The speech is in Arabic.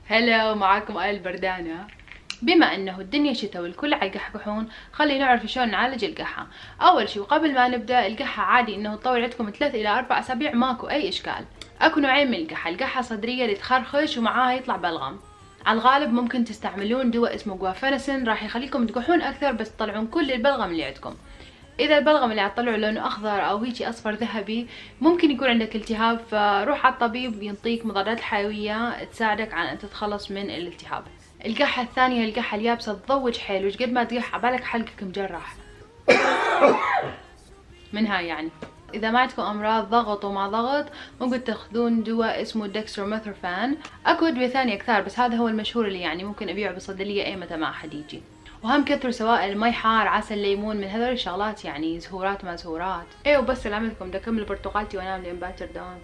هلا، معاكم آية البردانة. بما انه الدنيا شتا والكل عيقحقحون، خلينا نعرف شلون نعالج القحة. اول شي وقبل ما نبدأ، القحة عادي انه تطول عندكم 3 الى 4 اسابيع، ماكو اي اشكال. اكو نوعين من القحة: القحة صدرية اللي تخرخش ومعاها يطلع بلغم. على الغالب ممكن تستعملون دواء اسمه جوافينسين، راح يخليكم تقحون اكثر بس تطلعون كل البلغم اللي عندكم. اذا البلغم اللي عتطلعه لونه اخضر او هيجي اصفر ذهبي، ممكن يكون عندك التهاب، فروح على الطبيب ينطيك مضادات حيوية تساعدك على ان تتخلص من الالتهاب. القحة الثانية القحة اليابسة، تضوج حيل وش قد ما تقح عبالك حلقك مجرح من هاي يعني. اذا ما عندكم امراض ضغط وما ضغط، ممكن تاخذون دواء اسمه دextromethorphan. اكو ادوية ثانية كثار بس هذا هو المشهور اللي يعني ممكن ابيعه بالصيدلية اي متى ما احد يجي. وهم كثروا سوائل مي حار، عسل، ليمون، من هذول الشغلات يعني، زهورات ما زهورات. ايه وبس سلامتكم، دا كمل برتقالتي وانام لين باكر دوام.